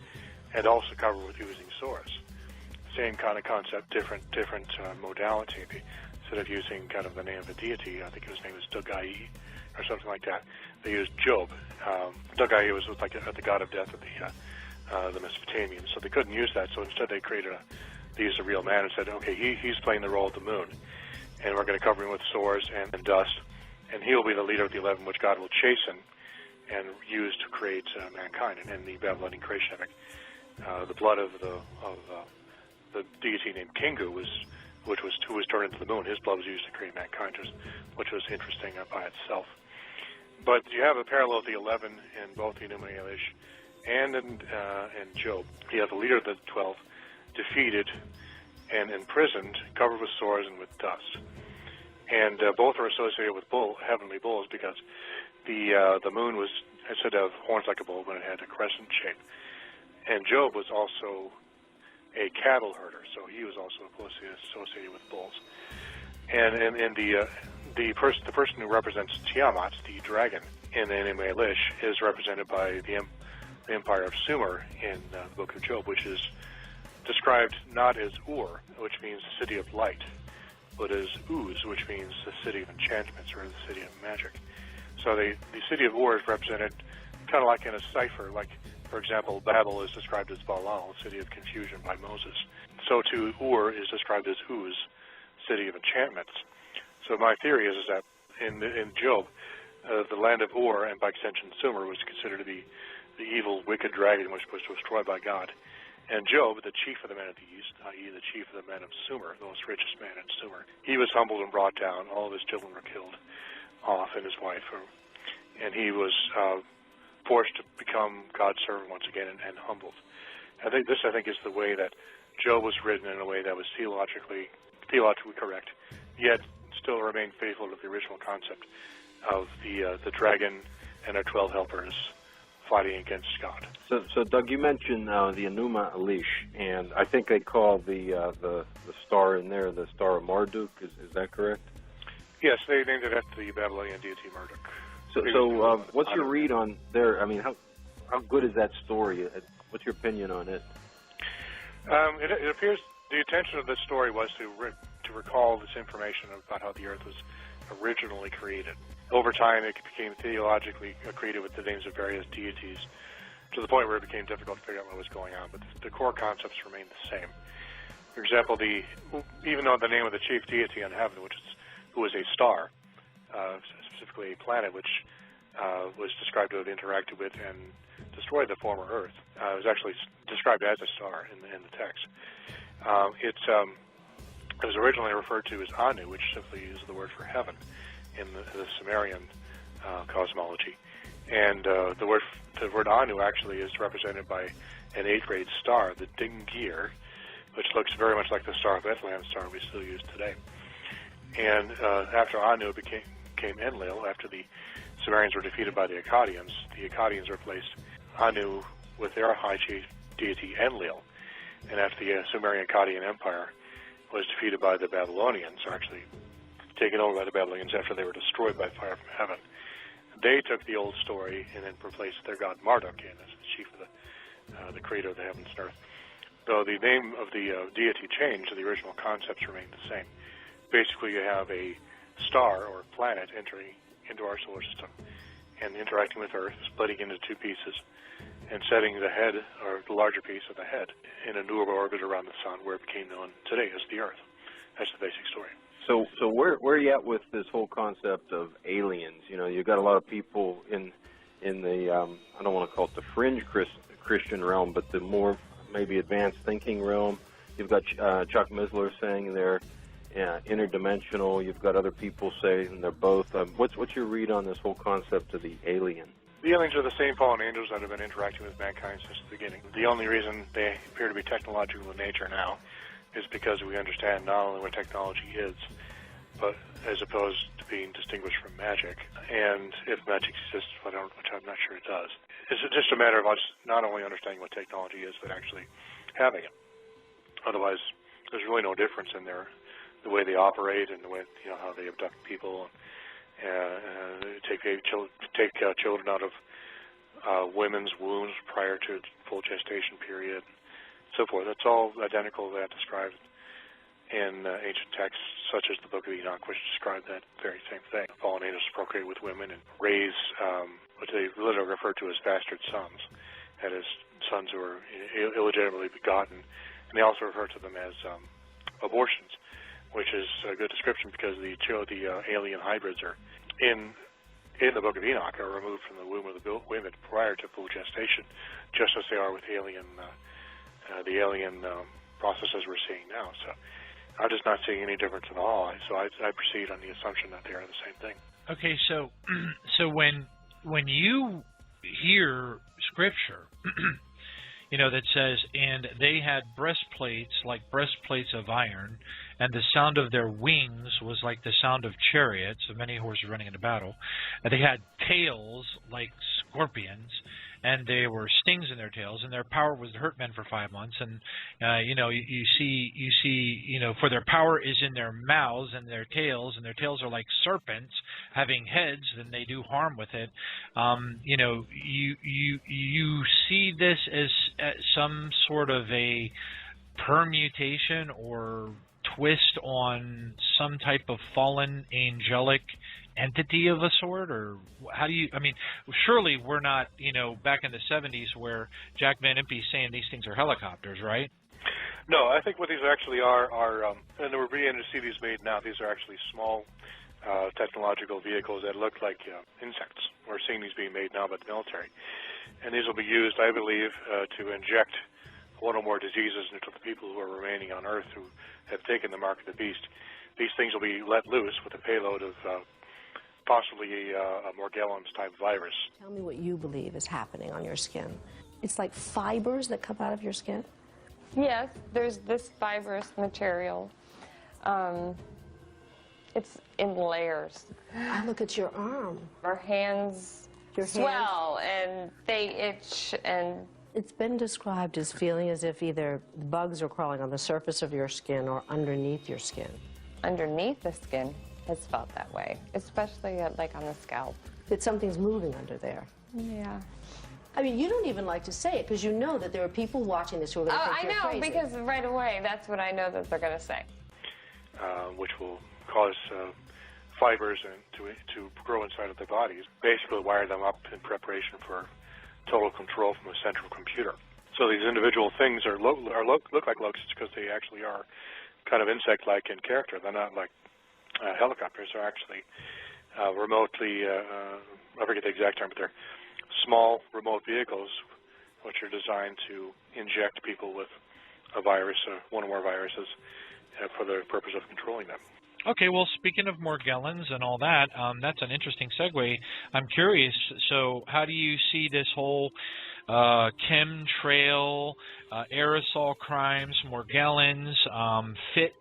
and also covered with oozing sores. Same kind of concept, different modality. Instead of using kind of the name of a deity, I think his name was Dogai, or something like that, they used Job. Dogai was like the god of death of the Mesopotamians, so they couldn't use that. So instead, they used a real man and said, okay, he's playing the role of the moon, and we're going to cover him with sores and dust, and he will be the leader of the 11, which God will chasten and use to create mankind. And in the Babylonian creation epic, the blood of the deity named Kingu who was turned into the moon. His blood was used to create mankind, which was interesting by itself. But you have a parallel of the 11 in both Enuma Elish and in Job. You have the leader of the 12 defeated and imprisoned, covered with sores and with dust. And both are associated with heavenly bulls, because the moon was said to have horns like a bull when it had a crescent shape. And Job was also a cattle herder, so he was also associated with bulls. And the person who represents Tiamat, the dragon, in the Enuma Elish, is represented by the empire of Sumer in the book of Job, which is described not as Ur, which means the city of light, but as Uz, which means the city of enchantments, or the city of magic. So the city of Ur is represented kind of like in a cipher, like, for example, Babel is described as Balal, city of confusion, by Moses. So too, Ur is described as Uz, city of enchantments. So my theory is that in Job, the land of Ur, and by extension Sumer, was considered to be the evil, wicked dragon which was destroyed by God. And Job, the chief of the men of the east, i.e. the chief of the men of Sumer, the most richest man in Sumer, he was humbled and brought down. All of his children were killed off, and his wife. And he was forced to become God's servant once again and humbled. I think this is the way that Job was written, in a way that was theologically correct, yet still remained faithful to the original concept of the dragon and our 12 helpers fighting against God. So Doug, you mentioned the Enuma Elish, and I think they call the star in there the Star of Marduk. Is that correct? Yes, they named it after the Babylonian deity Marduk. So what's your read on there? I mean, how good is that story? What's your opinion on it? It appears the intention of this story was to recall this information about how the Earth was originally created. Over time, it became theologically created with the names of various deities, to the point where it became difficult to figure out what was going on. But the core concepts remained the same. For example, even though the name of the chief deity in heaven, who was a star, specifically a planet, which was described to have interacted with and destroyed the former Earth, it was actually described as a star in the text. It was originally referred to as Anu, which simply is the word for heaven in the Sumerian cosmology. And the word Anu actually is represented by an 8-grade star, the Dingir, which looks very much like the Star of Bethlehem star we still use today. And after Anu, it became Enlil after the Sumerians were defeated by the Akkadians. The Akkadians replaced Anu with their high chief deity Enlil. And after the Sumerian Akkadian Empire was defeated by the Babylonians, or actually taken over by the Babylonians after they were destroyed by fire from heaven, they took the old story and then replaced their god Marduk as the chief of the creator of the heavens and earth. Though the name of the deity changed, the original concepts remained the same. Basically, you have a star or planet entering into our solar system and interacting with Earth, splitting into two pieces, and setting the head, or the larger piece of the head, in a new orbit around the sun, where it became known today as the Earth. That's the basic story. So where are you at with this whole concept of aliens? You know, you've got a lot of people in the I don't want to call it the fringe Christian realm, but the more maybe advanced thinking realm. You've got Chuck Missler saying they're interdimensional. You've got other people saying they're both. What's your read on this whole concept of the alien? The aliens are the same fallen angels that have been interacting with mankind since the beginning. The only reason they appear to be technological in nature now is because we understand not only what technology is, but as opposed to being distinguished from magic. And if magic exists, which I'm not sure it does, it's just a matter of us not only understanding what technology is, but actually having it. Otherwise, there's really no difference in the way they operate and the way, how they abduct people and take children out of women's wombs prior to full gestation period, so forth. That's all identical to that described in ancient texts, such as the Book of Enoch, which described that very same thing. Fallen angels procreate with women and raise what they literally refer to as bastard sons, that is, sons who are illegitimately begotten. And they also refer to them as abortions, which is a good description because the alien hybrids are in the Book of Enoch are removed from the womb of the women prior to full gestation, just as they are with the alien processes we're seeing now. So I'm just not seeing any difference at all. So I proceed on the assumption that they are the same thing. Okay, so when you hear scripture, that says, and they had breastplates like breastplates of iron, and the sound of their wings was like the sound of chariots, of many horses running into battle. And they had tails like scorpions, and they were stings in their tails, and their power was to hurt men for 5 months. And you see, for their power is in their mouths and their tails are like serpents having heads, and they do harm with it. You see this as some sort of a permutation or twist on some type of fallen angelic entity of a sort, or how do you, surely we're not, back in the 70s where Jack Van Impe's saying these things are helicopters, right? No, I think what these actually are and we're beginning to see these made now, these are actually small technological vehicles that look like insects. We're seeing these being made now by the military. And these will be used, I believe, to inject one or more diseases into the people who are remaining on Earth who have taken the mark of the beast. These things will be let loose with a payload of possibly a Morgellons-type virus. Tell me what you believe is happening on your skin. It's like fibers that come out of your skin? Yes, there's this fibrous material. It's in layers. I look at your arm. Our hands swell and they itch, and it's been described as feeling as if either bugs are crawling on the surface of your skin or underneath your skin. Underneath the skin has felt that way, especially like on the scalp. That something's moving under there. Yeah. You don't even like to say it because you know that there are people watching this who are going to think you're crazy. Because right away that's what I know that they're going to say. Which will cause fibers to grow inside of their bodies, basically wire them up in preparation for total control from a central computer. So these individual things look like locusts because they actually are kind of insect-like in character. They're not like helicopters. They're actually remotely, I forget the exact term, but they're small remote vehicles which are designed to inject people with a virus, one or more viruses, for the purpose of controlling them. Okay, well, speaking of Morgellons and all that, that's an interesting segue. I'm curious, so how do you see this whole chemtrail, aerosol crimes, Morgellons, fit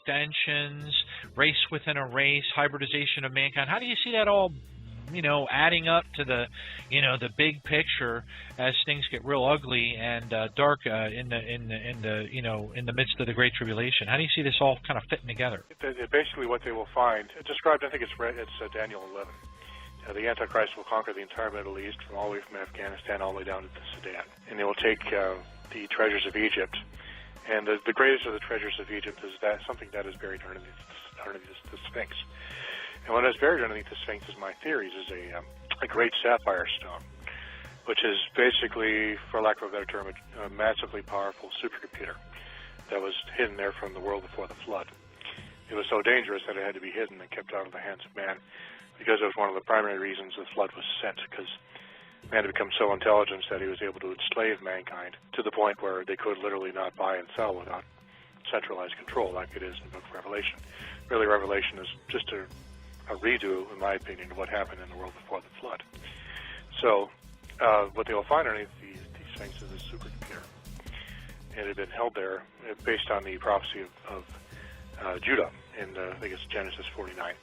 extensions, race within a race, hybridization of mankind. How do you see that all, adding up to the, the big picture as things get real ugly and dark in the midst of the Great Tribulation? How do you see this all kind of fitting together? Basically, what they will find, described, I think it's Daniel 11. The Antichrist will conquer the entire Middle East, from all the way from Afghanistan all the way down to the Sudan, and they will take the treasures of Egypt. And the greatest of the treasures of Egypt is that something that is buried underneath the Sphinx. And what is buried underneath the Sphinx, is my theories, is a great sapphire stone, which is basically, for lack of a better term, a massively powerful supercomputer that was hidden there from the world before the flood. It was so dangerous that it had to be hidden and kept out of the hands of man, because it was one of the primary reasons the flood was sent, because man had become so intelligent that he was able to enslave mankind to the point where they could literally not buy and sell without centralized control, like it is in the book of Revelation. Really, Revelation is just a redo, in my opinion, of what happened in the world before the flood. So what they will find underneath these things is a supercomputer. It had been held there based on the prophecy of Judah in, I think it's Genesis 49,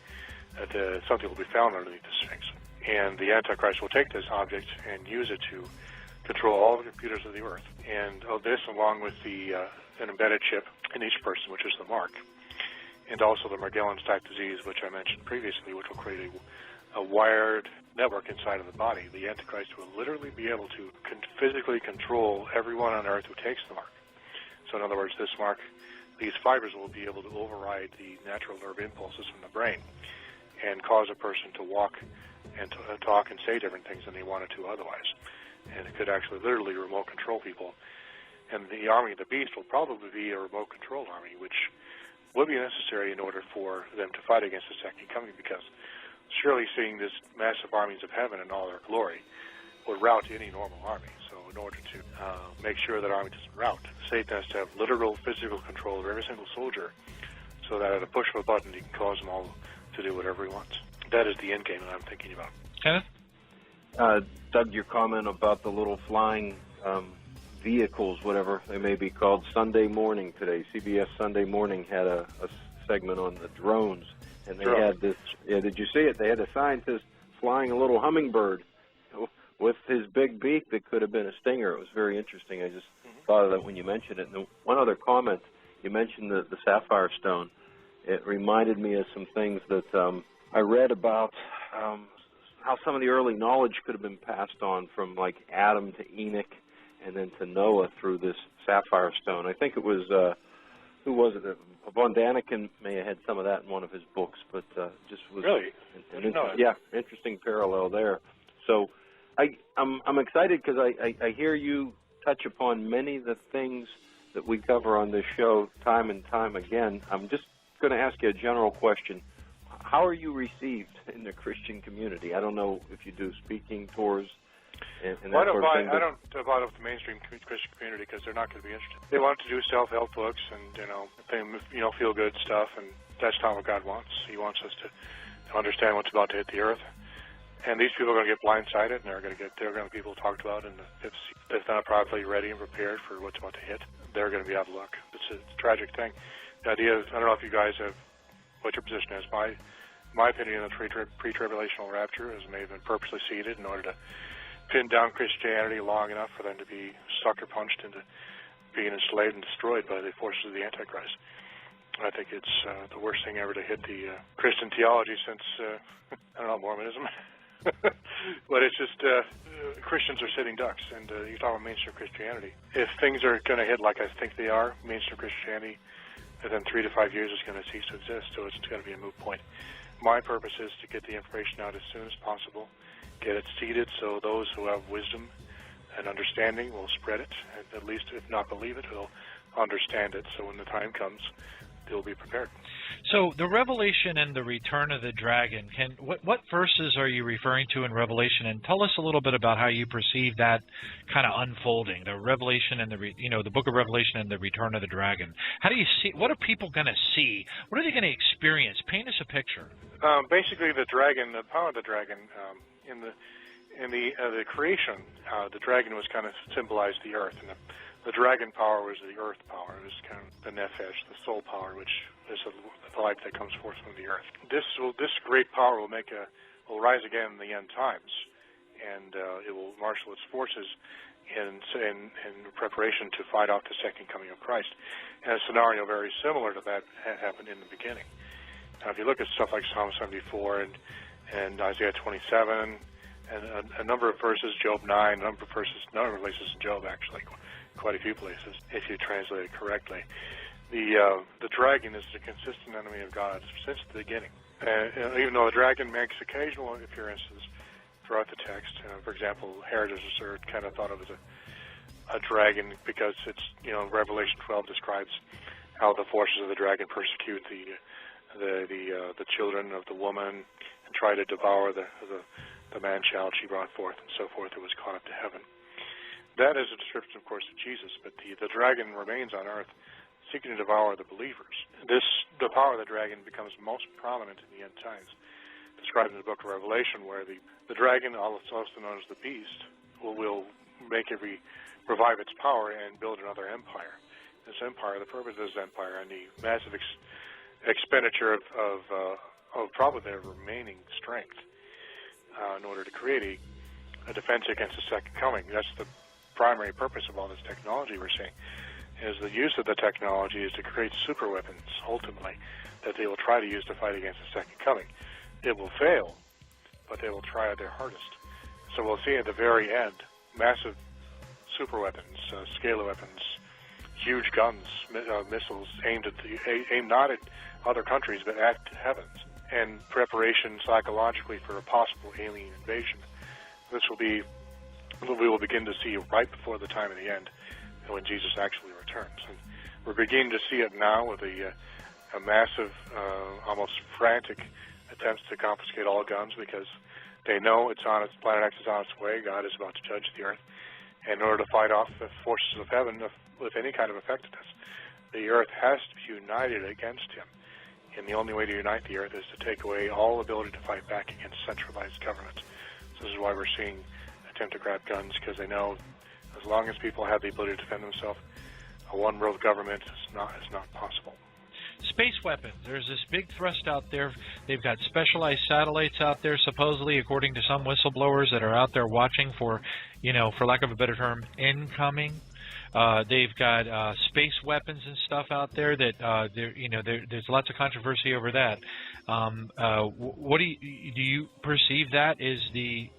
that something will be found underneath the Sphinx. And the Antichrist will take this object and use it to control all the computers of the earth. And this, along with an embedded chip in each person, which is the mark, and also the Morgellons-type disease, which I mentioned previously, which will create a wired network inside of the body. The Antichrist will literally be able to physically control everyone on earth who takes the mark. So in other words, this mark, these fibers will be able to override the natural nerve impulses from the brain and cause a person to walk and to talk and say different things than they wanted to otherwise. And it could actually literally remote control people. And the army of the beast will probably be a remote control army, which would be necessary in order for them to fight against the second coming, because surely seeing this massive armies of heaven in all their glory would rout any normal army. So in order to make sure that army doesn't rout, Satan has to have literal physical control of every single soldier, so that at a push of a button he can cause them all to do whatever he wants. That is the end game that I'm thinking about. Kenneth? Doug, your comment about the little flying vehicles, whatever they may be called. Sunday morning today, CBS Sunday Morning had a segment on the drones, and they had this. Yeah, did you see it? They had a scientist flying a little hummingbird with his big beak that could have been a stinger. It was very interesting. I just thought of that when you mentioned it. And one other comment, you mentioned the sapphire stone. It reminded me of some things that I read about how some of the early knowledge could have been passed on from like Adam to Enoch and then to Noah through this sapphire stone. I think it was, who was it? Von Daniken may have had some of that in one of his books, but just was really? Interesting parallel there. So I'm excited because I hear you touch upon many of the things that we cover on this show time and time again. I'm just going to ask you a general question. How are you received in the Christian community? I don't know if you do speaking tours and that sort of thing. I don't bother with the mainstream Christian community because they're not going to be interested. They want to do self-help books and feel good stuff, and that's not what God wants. He wants us to understand what's about to hit the earth. And these people are going to get blindsided, and they're going to be people talked about, and if they're not properly ready and prepared for what's about to hit, they're going to be out of luck. It's a tragic thing. The idea is, I don't know if you guys have what your position is. My opinion on the pre-tribulational rapture is may have been purposely seeded in order to pin down Christianity long enough for them to be sucker punched into being enslaved and destroyed by the forces of the Antichrist. I think it's the worst thing ever to hit the Christian theology since, Mormonism. But it's just Christians are sitting ducks, and you talk about mainstream Christianity. If things are going to hit like I think they are, mainstream Christianity, within 3 to 5 years is going to cease to exist, so it's going to be a moot point. My purpose is to get the information out as soon as possible, get it seeded so those who have wisdom and understanding will spread it, and at least if not believe it, will understand it, so when the time comes, they'll be prepared. So the Revelation and the Return of the Dragon, what verses are you referring to in Revelation? And tell us a little bit about how you perceive that kind of unfolding, the Revelation and the book of Revelation and the Return of the Dragon. How do you see? What are people going to see? What are they going to experience? Paint us a picture. Basically, the dragon, the power of the dragon, in the creation, the dragon was kind of symbolized the earth, and the dragon power was the earth power. It was kind of the nefesh, the soul power, which is a life that comes forth from the earth. This great power will rise again in the end times, and it will marshal its forces in preparation to fight off the second coming of Christ. And a scenario very similar to that happened in the beginning. Now, if you look at stuff like Psalm 74 and Isaiah 27, and a number of verses, Job 9, a number of places in Job, actually, quite a few places, if you translate it correctly. The dragon is a consistent enemy of God since the beginning. Even though the dragon makes occasional appearances throughout the text, for example, Herodotus kind of thought of as a dragon because it's, Revelation 12 describes how the forces of the dragon persecute the children of the woman and try to devour the man-child she brought forth and so forth, who was caught up to heaven. That is a description, of course, of Jesus, but the dragon remains on earth seeking to devour the believers. The power of the dragon becomes most prominent in the end times, described in the book of Revelation, where the dragon, also known as the beast, will revive its power and build another empire. This empire, the purpose of this empire, and the massive expenditure of probably their remaining strength in order to create a defense against the second coming. That's the primary purpose of all this technology we're seeing, is the use of the technology is to create super weapons, ultimately, that they will try to use to fight against the second coming. It will fail, but they will try their hardest. So we'll see at the very end massive super weapons, scalar weapons, huge guns, missiles aimed not at other countries but at heavens, and preparation psychologically for a possible alien invasion. We will begin to see right before the time of the end, when Jesus actually returns. And we're beginning to see it now with a massive, almost frantic attempts to confiscate all guns, because they know Planet X is on its way. God is about to judge the earth. And in order to fight off the forces of heaven with any kind of effectiveness, the earth has to be united against him. And the only way to unite the earth is to take away all ability to fight back against centralized government. So this is why we're seeing attempt to grab guns, because they know as long as people have the ability to defend themselves, a one-world government is not possible. Space weapons. There's this big thrust out there. They've got specialized satellites out there, supposedly, according to some whistleblowers that are out there watching for, for lack of a better term, incoming. They've got space weapons and stuff out there that there's lots of controversy over that. What do you perceive that is the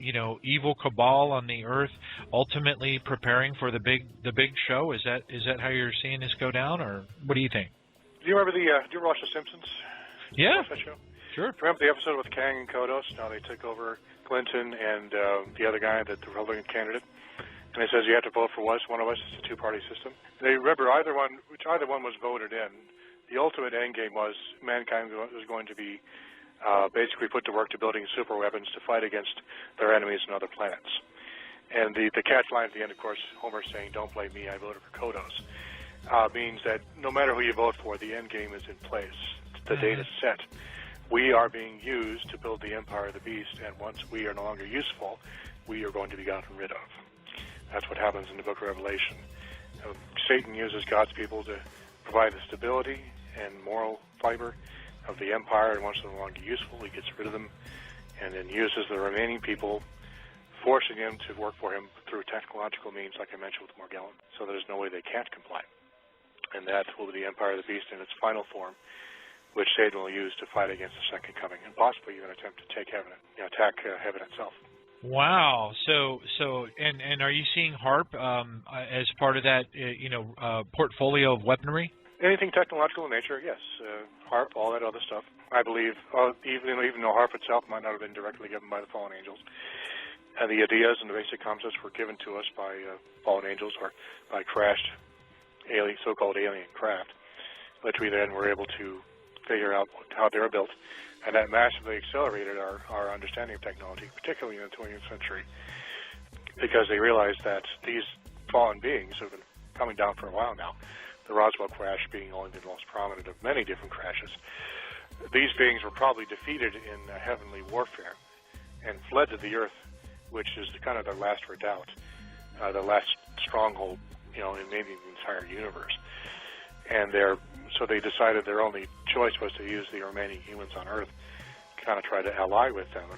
evil cabal on the earth ultimately preparing for the big show? Is that how you're seeing this go down, or what do you think? Do you remember do you watch The Simpsons? Yeah. That show? Sure. Do you remember the episode with Kang and Kodos? Now they took over Clinton and the other guy, the Republican candidate. And he says you have to vote for one of us. It's a two-party system. They remember either one was voted in. The ultimate end game was mankind was going to be basically put to work to building super weapons to fight against their enemies on other planets. And the catch line at the end, of course, Homer saying, "Don't blame me, I voted for Kodos," means that no matter who you vote for, the end game is in place. The date is set. We are being used to build the empire of the beast, and once we are no longer useful, we are going to be gotten rid of. That's what happens in the book of Revelation. Satan uses God's people to provide the stability and moral fiber of the empire, and once they're no longer useful, he gets rid of them and then uses the remaining people, forcing them to work for him through technological means, like I mentioned with Morgellon, so there's no way they can't comply. And that will be the empire of the beast in its final form, which Satan will use to fight against the second coming, and possibly even attempt to take heaven, attack heaven itself. Wow. So, and are you seeing HARP as part of that, portfolio of weaponry? Anything technological in nature, yes. HARP, all that other stuff. I believe, even though HARP itself might not have been directly given by the fallen angels, the ideas and the basic concepts were given to us by fallen angels or by crashed, so-called alien craft, which we then were able to figure out how they were built. And that massively accelerated our understanding of technology, particularly in the 20th century, because they realized that these fallen beings have been coming down for a while now, the Roswell crash being only the most prominent of many different crashes. These beings were probably defeated in heavenly warfare and fled to the earth, which is kind of their last redoubt, the last stronghold, in maybe the entire universe. and so they decided their only choice was to use the remaining humans on Earth, kind of try to ally with them.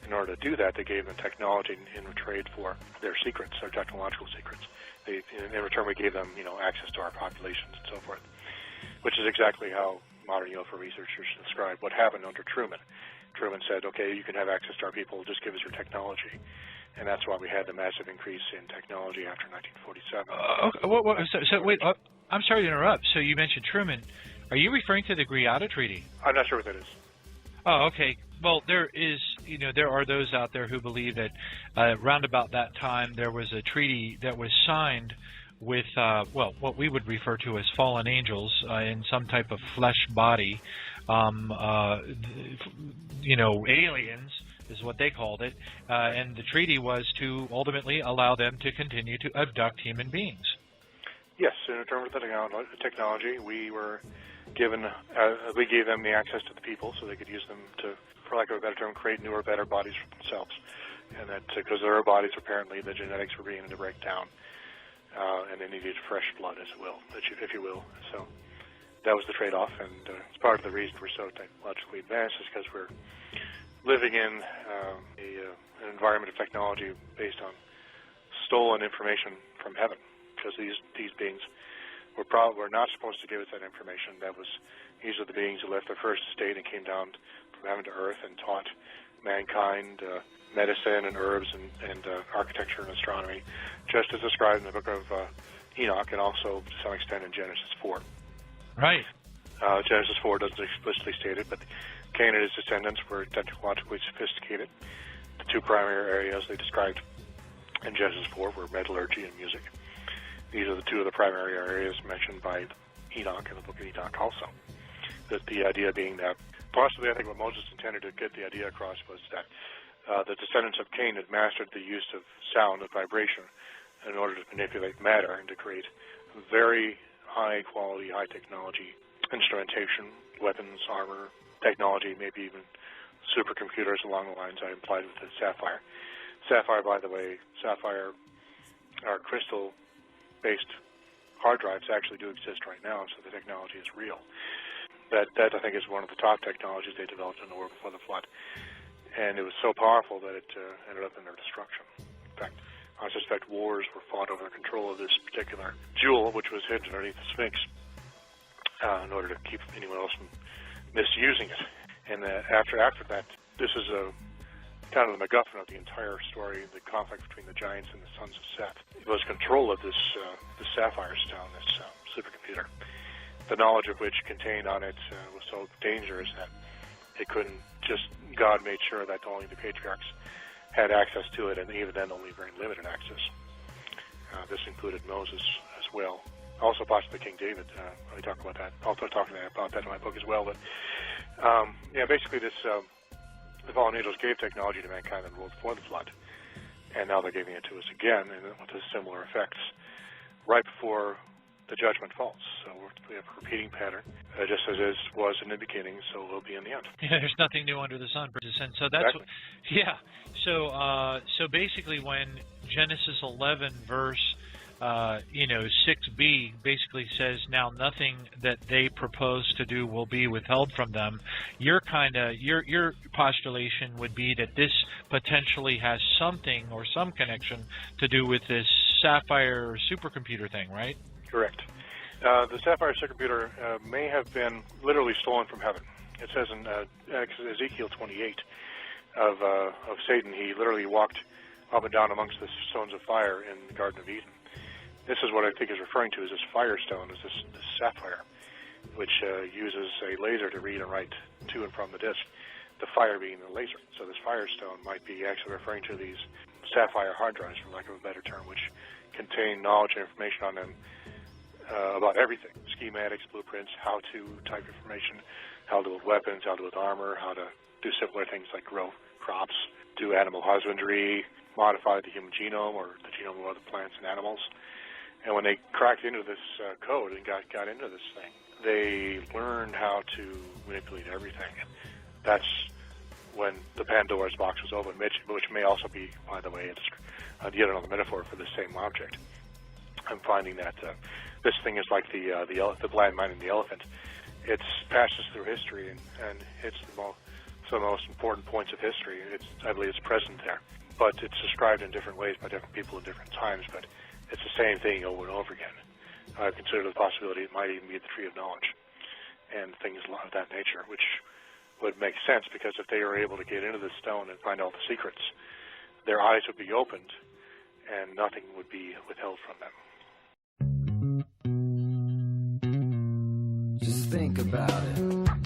In order to do that, they gave them technology in trade for their secrets, their technological secrets. In return, we gave them, access to our populations and so forth, which is exactly how modern UFO researchers describe what happened under Truman. Truman said, okay, you can have access to our people, just give us your technology. And that's why we had the massive increase in technology after 1947. Wait, I'm sorry to interrupt. So you mentioned Truman. Are you referring to the Greada Treaty? I'm not sure what that is. Oh, okay. Well, there are those out there who believe that around about that time there was a treaty that was signed with, what we would refer to as fallen angels in some type of flesh body, aliens is what they called it, and the treaty was to ultimately allow them to continue to abduct human beings. Yes, in terms of the technology, we were given, we gave them the access to the people so they could use them to, for lack of a better term, create newer, better bodies for themselves. And that because their bodies, apparently, the genetics were beginning to break down, and they needed fresh blood, if you will. So that was the trade-off, and it's part of the reason we're so technologically advanced is because we're living in an environment of technology based on stolen information from heaven, because these beings were not supposed to give us that information. These are the beings who left their first estate and came down from heaven to earth and taught mankind medicine and herbs and architecture and astronomy, just as described in the book of Enoch and also to some extent in Genesis 4. Right. Genesis 4 doesn't explicitly state it, but Cain and his descendants were technologically sophisticated. The two primary areas they described in Genesis 4 were metallurgy and music. These are the two of the primary areas mentioned by Enoch in the book of Enoch also. The idea being that, possibly I think what Moses intended to get the idea across was that the descendants of Cain had mastered the use of sound and vibration in order to manipulate matter and to create very high quality, high technology instrumentation, weapons, armor, technology, maybe even supercomputers along the lines I implied with the Sapphire. Sapphire, by the way, are crystal-based hard drives actually do exist right now, so the technology is real. That I think is one of the top technologies they developed in the world before the flood. And it was so powerful that it ended up in their destruction. In fact, I suspect wars were fought over the control of this particular jewel, which was hidden underneath the Sphinx, in order to keep anyone else from misusing it. And after that, this is kind of the MacGuffin of the entire story, the conflict between the giants and the sons of Seth. It was control of this sapphire stone, this supercomputer, the knowledge of which contained on it was so dangerous that it couldn't just, God made sure that only the patriarchs had access to it, and even then only very limited access. This included Moses as well. Also possibly King David. I talk about that. I'll talk about that in my book as well. But basically the fallen angels gave technology to mankind in the world before the flood, and now they're giving it to us again, and with similar effects right before the judgment falls. So we have a repeating pattern, just as it was in the beginning, so it will be in the end. Yeah, there's nothing new under the sun, and so that's exactly. So basically, when Genesis 11 verse 6b basically says now nothing that they propose to do will be withheld from them, your postulation would be that this potentially has something or some connection to do with this Sapphire supercomputer thing, right? Correct. The Sapphire supercomputer may have been literally stolen from heaven. It says in Ezekiel 28 of Satan, he literally walked up and down amongst the stones of fire in the Garden of Eden. This is what I think is referring to as this firestone, is this sapphire, which uses a laser to read and write to and from the disk, the fire being the laser. So this firestone might be actually referring to these sapphire hard drives, for lack of a better term, which contain knowledge and information on them about everything, schematics, blueprints, how-to type information, how to build weapons, how to build armor, how to do simpler things like grow crops, do animal husbandry, modify the human genome or the genome of other plants and animals. And when they cracked into this code and got into this thing, they learned how to manipulate everything. And that's when the Pandora's box was opened, which may also be, by the way, yet another metaphor for the same object. I'm finding that this thing is like the blind man and the elephant. It passes through history and it's some of the most important points of history. I believe it's present there, but it's described in different ways by different people at different times. But it's the same thing over and over again. I've considered the possibility it might even be the tree of knowledge and things of that nature, which would make sense because if they were able to get into the stone and find all the secrets, their eyes would be opened and nothing would be withheld from them. Just think about it.